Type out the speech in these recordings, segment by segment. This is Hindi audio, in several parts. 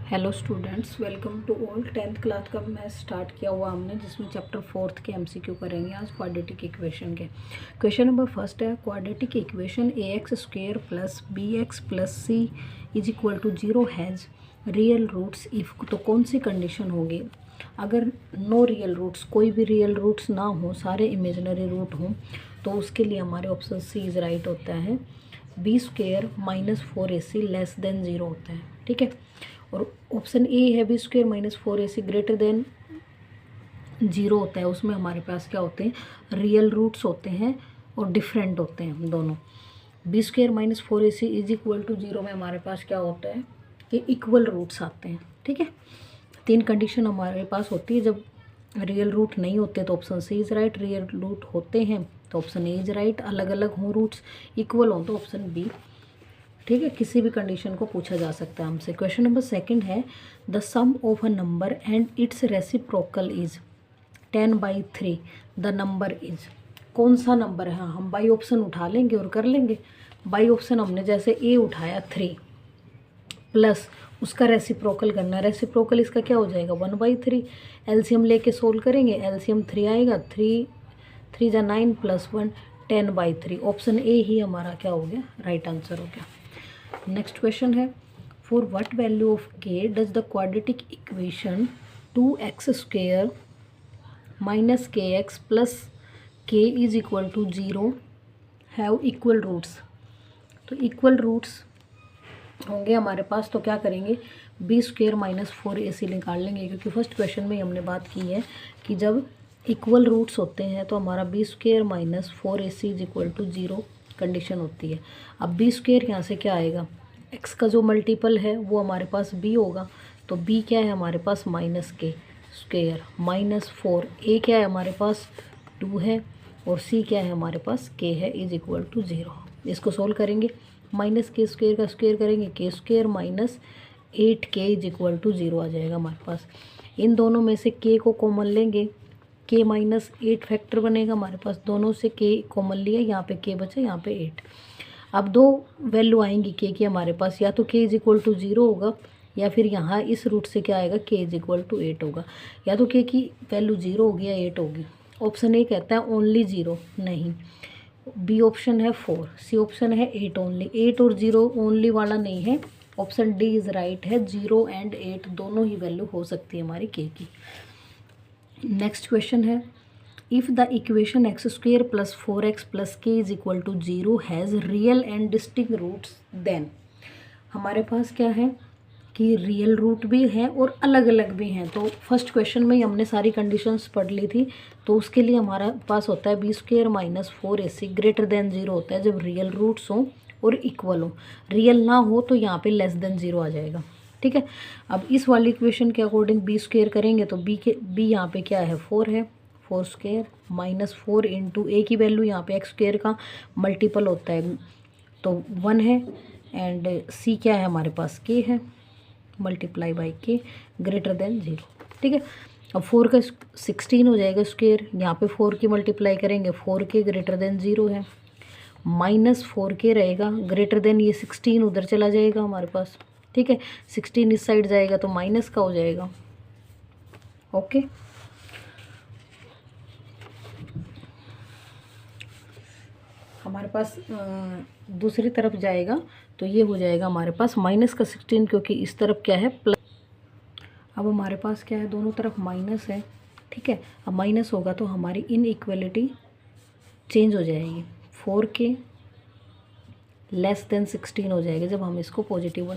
Hello students, welcome to all. 10th class का मैथ स्टार्ट किया हुआ हमने, जिसमें चैप्टर 4 के एमसीक्यू करेंगे आज क्वाड्रेटिक इक्वेशन के। क्वेश्चन नंबर फर्स्ट है, quadratic equation ax² plus bx plus c is equal to 0 has real roots if. तो कौन सी कंडीशन होगी अगर नो रियल रूट्स, कोई भी रियल रूट्स ना हो, सारे इमेजिनरी रूट हों, तो उसके लिए हमारे ऑप्शन सी इज़ राइट होता है। b² minus 4ac less than 0 होता है, ठीक है। और ऑप्शन ए है b² - 4ac ग्रेटर देन 0 होता है। उसमें हमारे पास क्या होते हैं, रियल रूट्स होते हैं और डिफरेंट होते हैं दोनों। b² - 4ac is equal to 0 में हमारे पास क्या होता है कि इक्वल रूट्स आते हैं, ठीक है। 3 कंडीशन हमारे पास होती है। जब रियल रूट नहीं होते तो option C is right, real root होते हैं तो ऑप्शन ए इज़ राइट, अलग अलग हों रूट्स, इक्वल हों तो ऑप्शन बी, ठीक है। किसी भी कंडीशन को पूछा जा सकता है हमसे। क्वेश्चन नंबर सेकंड है, the sum of a number and its reciprocal is 10/3 the number is. कौन सा नंबर है, हाँ हम बाई ऑप्शन उठा लेंगे और कर लेंगे। बाई ऑप्शन हमने जैसे ए उठाया 3 प्लस उसका रेसिप्रोकल करना, रेसिप्रोकल इसका क्या हो जाएगा 1/3। एलसीएम लेके सोल्व करेंगे, एलसीएम 3 आएगा, 3 जा 9 प्लस 1 10/3। ऑप्शन ए ही हमारा क्या हो गया, राइट आंसर हो गया। नेक्स्ट क्वेश्चन है, for what value of k does the quadratic equation 2x² minus kx plus k is equal to 0 have equal roots. तो इक्वल रूट्स होंगे हमारे पास, तो क्या करेंगे b² माइनस 4ac निकाल लेंगे, क्योंकि फर्स्ट क्वेश्चन में हमने बात की है कि जब इक्वल रूट्स होते हैं तो हमारा b² minus 4ac is equal to 0 condition होती है। अब b² यहाँ से क्या आएगा, x का जो मल्टीपल है वो हमारे पास b होगा, तो b क्या है हमारे पास -k² माइनस 4, a क्या है हमारे पास 2 है और c क्या है हमारे पास k है, इज इक्वल टू 0। इसको सोल्व करेंगे, -k² का स्क्वेयर करेंगे, k² minus 8k is equal to 0 आ जाएगा हमारे पास। इन दोनों में से k को कॉमन लेंगे, k माइनस 8 फैक्टर बनेगा हमारे पास, दोनों से k कॉमन लिया, यहाँ पे k बचा, यहाँ पे 8। अब दो वैल्यू आएंगी k की हमारे पास, या तो k इज इक्वल टू 0 होगा, या फिर यहाँ इस रूट से क्या आएगा k इज इक्वल टू 8 होगा। या तो k की वैल्यू 0 होगी या 8 होगी। ऑप्शन ए कहता है ओनली 0, नहीं। बी ऑप्शन है 4, सी ऑप्शन है 8 ओनली। 8 और 0 ओनली वाला नहीं है, ऑप्शन डी इज़ राइट है, 0 एंड 8 दोनों ही वैल्यू हो सकती है हमारी k की। नेक्स्ट क्वेश्चन है, if the equation x² plus 4x plus k is equal to 0 has real and distinct roots then. हमारे पास क्या है कि रियल रूट भी हैं और अलग अलग भी हैं। तो फर्स्ट क्वेश्चन में ही हमने सारी कंडीशंस पढ़ ली थी, तो उसके लिए हमारा पास होता है b² minus 4ac greater than 0 होता है जब रियल रूट्स हों और इक्वल हो। रियल ना हो तो यहाँ पे लेस देन 0 आ जाएगा, ठीक है। अब इस वाली इक्वेशन के अकॉर्डिंग b² करेंगे तो b यहाँ पे क्या है 4 है, 4² माइनस 4 इंटू ए की वैल्यू यहाँ पे x² का मल्टीपल होता है तो 1 है, एंड c क्या है हमारे पास k है, multiply by k greater than 0, ठीक है। अब 4 का 16 हो जाएगा स्क्वेयर, यहाँ पे 4 की मल्टीप्लाई करेंगे, 4k ग्रेटर देन 0 है, माइनस 4k रहेगा ग्रेटर देन, ये 16 उधर चला जाएगा हमारे पास, ठीक है। 16 इस साइड जाएगा तो माइनस का हो जाएगा, ओके। हमारे पास दूसरी तरफ जाएगा तो ये हो जाएगा हमारे पास माइनस का 16, क्योंकि इस तरफ क्या है प्लस। अब हमारे पास क्या है, दोनों तरफ माइनस है, ठीक है। अब माइनस होगा तो हमारी इनइक्वालिटी चेंज हो जाएगी, 4k लेस देन 16 हो जाएगा जब हम इसको पॉजिटिव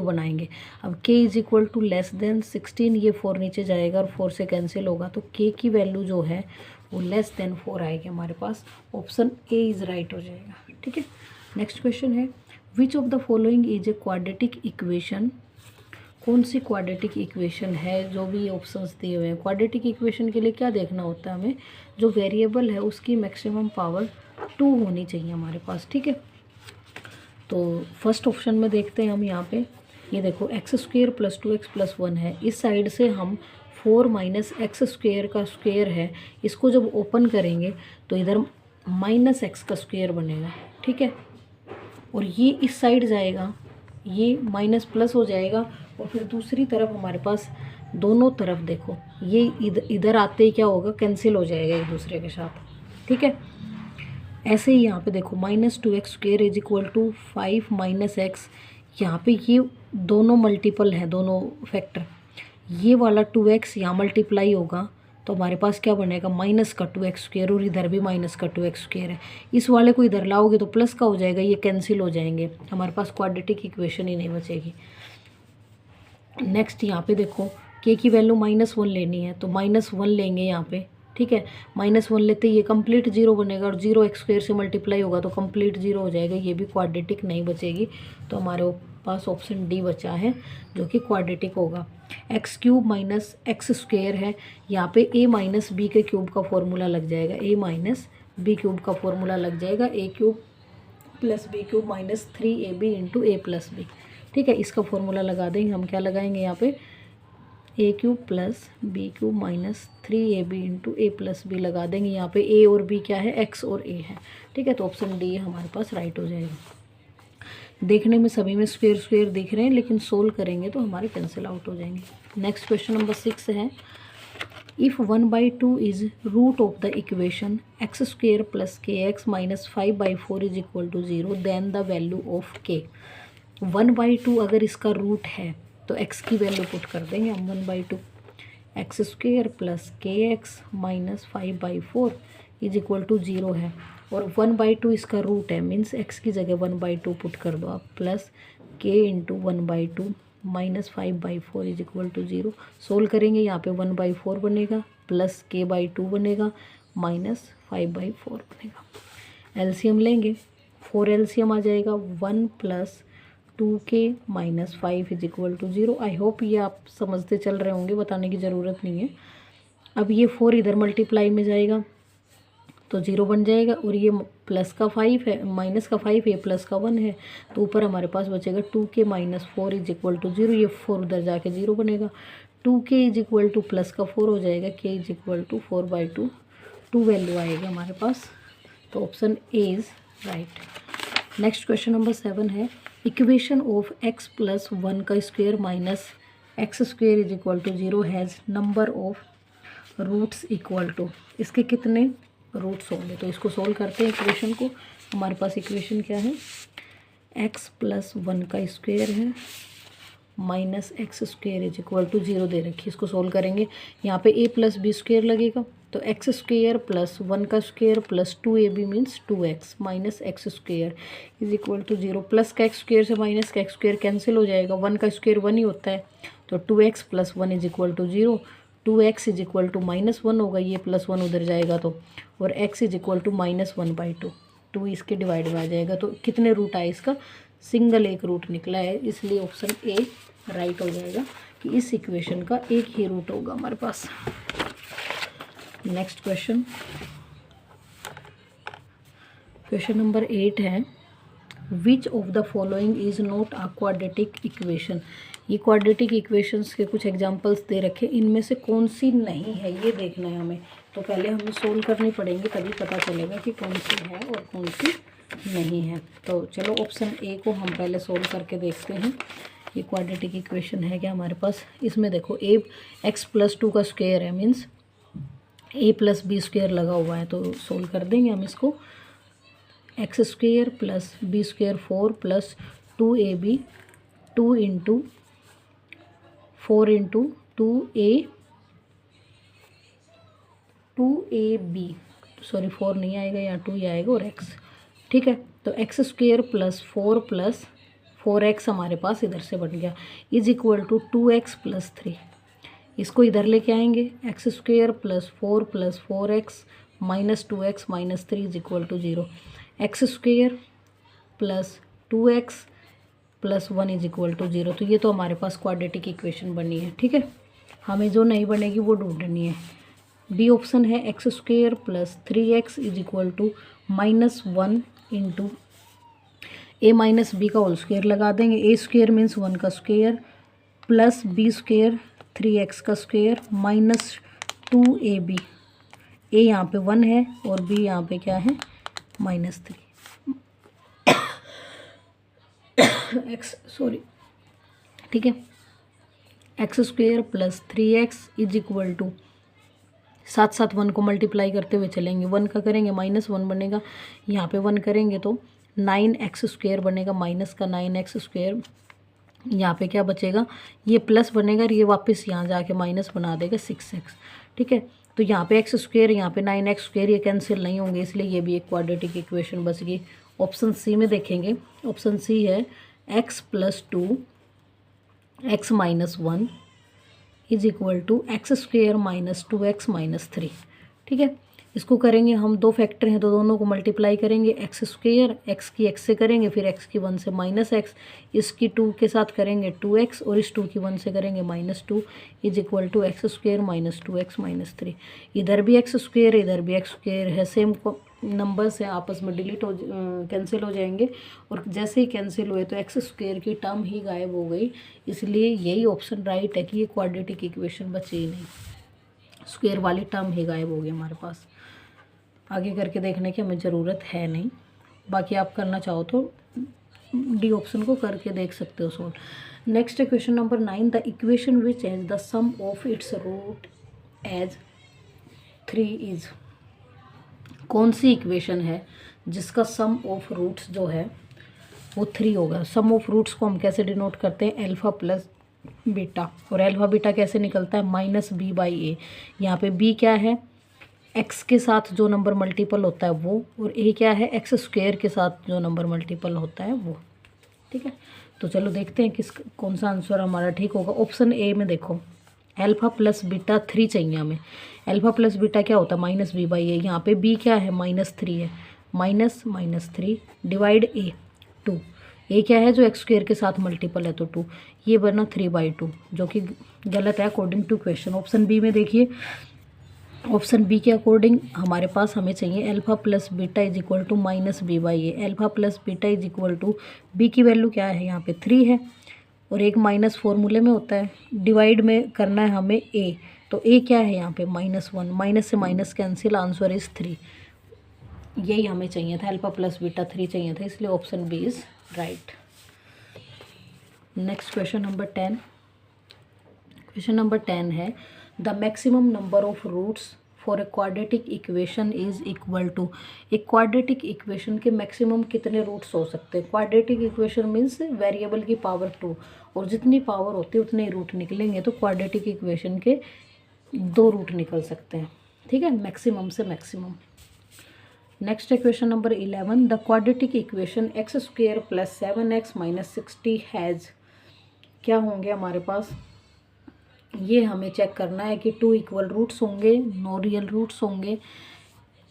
बनाएंगे। अब k is equal to less than 16, ये 4 नीचे जाएगा और 4 से कैंसिल होगा, तो k की वैल्यू जो है वो लेस देन 4 आएगी हमारे पास, ऑप्शन ए इज़ राइट हो जाएगा, ठीक है। नेक्स्ट क्वेश्चन है, which of the following is a quadratic equation. कौन सी क्वाड्रेटिक इक्वेशन है, जो भी ऑप्शंस दिए हुए हैं। क्वाड्रेटिक इक्वेशन के लिए क्या देखना होता है हमें, जो वेरिएबल है उसकी मैक्सिमम पावर 2 होनी चाहिए हमारे पास, ठीक है। तो फर्स्ट ऑप्शन में देखते हैं हम, यहाँ पे ये देखो x² प्लस 2x प्लस 1 है, इस साइड से हम 4 माइनस x² का स्क्वेयर है, इसको जब ओपन करेंगे तो इधर -x का स्क्वेयर बनेगा, ठीक है। और ये इस साइड जाएगा ये माइनस प्लस हो जाएगा और फिर दूसरी तरफ हमारे पास दोनों तरफ देखो ये इधर आते ही क्या होगा, कैंसिल हो जाएगा एक दूसरे के साथ, ठीक है। ऐसे ही यहाँ पे देखो -2x² is equal to 5 - x, यहाँ पे ये दोनों मल्टीपल है, दोनों फैक्टर, ये वाला 2x यहाँ मल्टीप्लाई होगा तो हमारे पास क्या बनेगा, -2x², और इधर भी -2x² है। इस वाले को इधर लाओगे तो प्लस का हो जाएगा, ये कैंसिल हो जाएंगे, हमारे पास क्वाड्रेटिक इक्वेशन ही नहीं बचेगी। नेक्स्ट यहाँ पे देखो k की वैल्यू -1 लेनी है तो -1 लेंगे यहाँ पे, ठीक है। -1 लेते ये कंप्लीट 0 बनेगा और 0x² से मल्टीप्लाई होगा तो कंप्लीट 0 हो जाएगा, ये भी क्वाड्रेटिक नहीं बचेगी। तो हमारे पास ऑप्शन डी बचा है जो कि क्वाड्रेटिक होगा। x³ - x² है, यहाँ पे a - b के क्यूब का फॉर्मूला लग जाएगा, a - b क्यूब का फॉर्मूला लग जाएगा, a³ + b³ - 3ab × a + b, ठीक है। इसका फॉर्मूला लगा देंगे हम, क्या लगाएंगे यहाँ पे, a³ + b³ - 3ab × a + b लगा देंगे। यहाँ पे a और b क्या है, x और a है, ठीक है। तो ऑप्शन डी हमारे पास राइट हो जाएगा। देखने में सभी में स्क्वेयर दिख रहे हैं लेकिन सोल्व करेंगे तो हमारे कैंसिल आउट हो जाएंगे। नेक्स्ट क्वेश्चन नंबर 6 है, if 1/2 is root of the equation x² + kx - 5/4 is equal to 0 then the value of k। 1/2 अगर इसका रूट है तो x की वैल्यू पुट कर देंगे हम, 1/2 x² + kx - 5/4 is equal to 0 है, और 1/2 इसका रूट है, मीन्स x की जगह 1/2 पुट कर दो आप, plus k × 1/2 - 5/4 is equal to 0। Solve करेंगे, यहाँ पे 1/4 बनेगा, प्लस k/2 बनेगा, -5/4 बनेगा। एलसीएम लेंगे, 4 एलसीएम आ जाएगा, 1 + 2k - 5 is equal to 0। I hope ये आप समझते चल रहे होंगे, बताने की ज़रूरत नहीं है। अब ये 4 इधर मल्टीप्लाई में जाएगा तो 0 बन जाएगा, और ये प्लस का 5 है, माइनस का 5 है, प्लस का 1 है, तो ऊपर हमारे पास बचेगा 2k - 4 इज इक्वल टू 0। ये 4 उधर जाके 0 बनेगा, 2k is equal two plus का 4 हो जाएगा, k इज इक्वल टू 4/2, 2 वैल्यू आएगा हमारे पास, तो option A is right. Next question number 7 है, इक्वेशन ऑफ x + 1 का स्क्वेयर - x² is equal to 0 has number of roots equal to, इसके कितने रूट्स होंगे। तो इसको सोल्व करते हैं इक्वेशन को। हमारे पास इक्वेशन क्या है, x + 1 का स्क्वायर है -x² इज इक्वल टू 0 दे रखी है। इसको सोल्व करेंगे, यहाँ पे a + b² लगेगा, तो x² + 1 का square + 2ab means 2x - x² is equal to 0। Plus का x² से माइनस का x² कैंसिल हो जाएगा, 1 का स्क्वायर 1 ही होता है, तो 2x + 1 is equal to 0। 2x is equal to -1 होगा, ये +1 उधर जाएगा तो, और x इज इक्वल टू -1/2, 2 इसके डिवाइड में आ जाएगा। तो कितने रूट आए इसका, सिंगल एक रूट निकला है, इसलिए ऑप्शन ए राइट हो जाएगा कि इस इक्वेशन का एक ही रूट होगा हमारे पास। नेक्स्ट क्वेश्चन नंबर 8 है, which of the following is not a quadratic equation. ये क्वाड्रेटिक इक्वेशंस के कुछ एग्जांपल्स दे रखे, इनमें से कौन सी नहीं है ये देखना है हमें। तो पहले हमें सोल्व करनी पड़ेंगे, तभी पता चलेगा कि कौन सी है और कौन सी नहीं है। तो चलो ऑप्शन ए को हम पहले सोल्व करके देखते हैं, ये क्वाड्रेटिक इक्वेशन है क्या हमारे पास। इसमें देखो x + 2 का स्क्वायर है, मीन्स a + b² लगा हुआ है, तो सोल्व कर देंगे हम इसको। x² + b² 4 + 2ab 2 × 4 × 2ab, sorry 4 नहीं आएगा, यहाँ 2 ही आएगा, और x, ठीक है। तो x² + 4 + 4x हमारे पास इधर से बन गया, इज इक्वल टू 2x + 3। इसको इधर लेके आएंगे, x² + 4 + 4x - 2x - 3 is equal to 0। x² + 2x + 1 is equal to 0। तो ये तो हमारे पास क्वाड्रेटिक इक्वेशन बनी है, ठीक है। हमें जो नहीं बनेगी वो ढूंढनी है। बी ऑप्शन है x² + 3x is equal to -1 × a - b का होल स्क्वायर लगा देंगे, a² मीन्स 1 का स्क्वायर प्लस b² 3x का स्क्वायर -2ab, a यहाँ पे 1 है और b यहाँ पे क्या है -3। ठीक है, X square plus 3x is equal to, साथ साथ 1 को मल्टीप्लाई करते हुए चलेंगे, 1 का करेंगे -1 बनेगा, यहाँ पे 1 करेंगे तो 9x स्क्वेयर बनेगा, माइनस का 9x स्क्वेयर, यहाँ पे क्या बचेगा, ये प्लस बनेगा और ये वापस यहाँ जाके माइनस बना देगा 6x। ठीक है, तो यहाँ पे एक्स स्क्वेयर, यहाँ पे 9x स्क्वेयर, ये कैंसिल नहीं होंगे, इसलिए ये भी एक क्वाड्रेटिक इक्वेशन बच गई। ऑप्शन सी में देखेंगे, ऑप्शन सी है x + 2 x - 1 is equal to X square - 2x - 3। ठीक है, इसको करेंगे हम, 2 फैक्टर हैं तो दोनों को मल्टीप्लाई करेंगे, एक्स स्क्वेयर, एक्स की x से करेंगे, फिर x की 1 से -x, इसकी 2 के साथ करेंगे 2x और इस 2 की 1 से करेंगे -2 is equal to X square - 2x - 3। इधर भी एक्स स्क्वेयर, इधर भी एक्स स्क्वेयर है, सेम नंबर्स हैं, आपस में डिलीट हो कैंसिल हो जाएंगे, और जैसे ही कैंसिल हुए तो एक्स स्क्वेयर की टर्म ही गायब हो गई, इसलिए यही ऑप्शन राइट है कि ये क्वाड्रेटिक इक्वेशन बची ही नहीं, स्क्वेयर वाली टर्म ही गायब हो गई हमारे पास। आगे करके देखने की हमें ज़रूरत है नहीं, बाकी आप करना चाहो तो डी ऑप्शन को करके देख सकते हो सोल्व। नेक्स्ट है question number 9, the equation which has the sum of its root as 3 is. कौन सी इक्वेशन है जिसका सम ऑफ रूट्स जो है वो 3 होगा। सम ऑफ रूट्स को हम कैसे डिनोट करते हैं, अल्फ़ा प्लस बीटा, और अल्फ़ा बीटा कैसे निकलता है, -b/a। यहाँ पे b क्या है, x के साथ जो नंबर मल्टीपल होता है वो, और a क्या है, एक्स स्क्वेयर के साथ जो नंबर मल्टीपल होता है वो। ठीक है, तो चलो देखते हैं कौन सा आंसर हमारा ठीक होगा। ऑप्शन ए में देखो, अल्फ़ा प्लस बीटा 3 चाहिए हमें। अल्फ़ा प्लस बीटा क्या होता है, -b/a। यहाँ पे b क्या है, -3 है, -3 डिवाइड a 2। a क्या है, जो एक्स स्क्वेयर के साथ मल्टीपल है तो 2, ये बना 3/2, जो कि गलत है according to question. Option B में देखिए, ऑप्शन बी के अकॉर्डिंग हमारे पास हमें चाहिए alpha plus beta is equal to -b/a। Alpha plus beta is equal to, B की वैल्यू क्या है, यहाँ पे 3 है, और एक माइनस फॉर्मूले में होता है, डिवाइड में करना है हमें a, तो a क्या है यहाँ पे -1, माइनस से माइनस कैंसिल, आंसर इज़ 3। यही हमें चाहिए था, अल्फ़ा प्लस बीटा 3 चाहिए था, इसलिए option B is right. Next question number 10। Question number 10 है, the maximum number of roots for a quadratic equation is equal to. एक क्वाड्रेटिक इक्वेशन के मैक्सिमम कितने रूट्स हो सकते हैं। क्वाड्रेटिक इक्वेशन मीन्स वेरिएबल की पावर 2, और जितनी पावर होती है उतने रूट निकलेंगे, तो क्वाड्रेटिक इक्वेशन के 2 रूट निकल सकते हैं। ठीक है, मैक्सिमम से मैक्सिमम। नेक्स्ट है question number 11, the quadratic equation x square plus 7x - 60 has. क्या होंगे हमारे पास, ये हमें चेक करना है कि 2 इक्वल रूट्स होंगे, नो रियल रूट्स होंगे,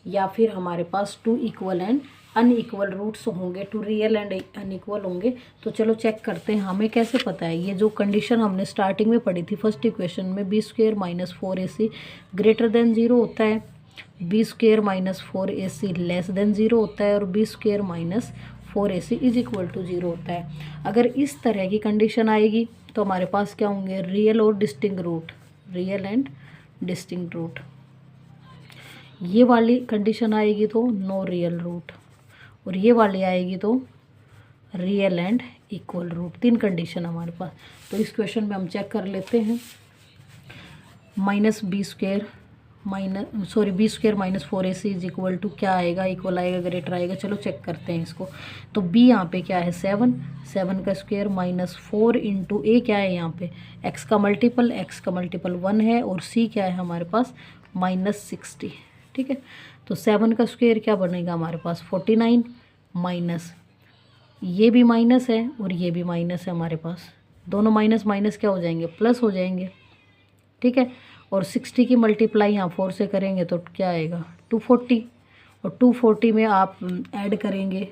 या फिर हमारे पास 2 इक्वल एंड अनइक्वल रूट्स होंगे, 2 रियल एंड अनइक्वल होंगे। तो चलो चेक करते हैं, हमें कैसे पता है। ये जो कंडीशन हमने स्टार्टिंग में पढ़ी थी फर्स्ट इक्वेशन में, b² - 4ac ग्रेटर देन 0 होता है, b² - 4ac लेस देन 0 होता है, और b² - 4ac is equal to 0 होता है। अगर इस तरह की कंडीशन आएगी तो हमारे पास क्या होंगे, रियल और distinct root, real and distinct root. ये वाली कंडीशन आएगी तो नो रियल रूट, और ये वाली आएगी तो real and equal root. 3 condition हमारे पास। तो इस क्वेश्चन में हम चेक कर लेते हैं, b² - 4ac is equal to क्या आएगा, इक्वल आएगा, ग्रेटर आएगा। चलो चेक करते हैं इसको। तो b यहाँ पे क्या है, 7 का स्क्वायर -4 इंटू a क्या है, यहाँ पे x का मल्टीपल 1 है, और c क्या है हमारे पास -60। ठीक है, तो 7 का स्क्वायर क्या बनेगा हमारे पास 49, माइनस ये भी माइनस है और ये भी माइनस है हमारे पास, दोनों माइनस माइनस क्या हो जाएंगे, प्लस हो जाएंगे। ठीक है, और 60 की मल्टीप्लाई यहाँ 4 से करेंगे तो क्या आएगा 240, और 240 में आप ऐड करेंगे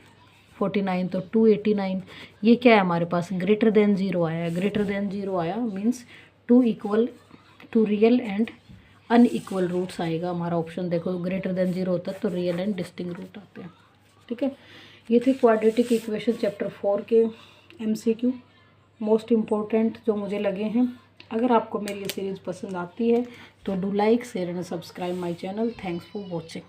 49 तो 289। ये क्या है हमारे पास, ग्रेटर देन 0 आया है। ग्रेटर देन 0 आया means 2 real and unequal roots आएगा हमारा ऑप्शन। देखो ग्रेटर देन 0 होता है तो रियल एंड डिस्टिंक्ट रूट आते हैं। ठीक है, ये थे क्वाड्रेटिक इक्वेशन चैप्टर 4 के MCQ मोस्ट इम्पोर्टेंट जो मुझे लगे हैं। अगर आपको मेरी ये सीरीज़ पसंद आती है तो do like, share and subscribe my channel. Thanks for watching.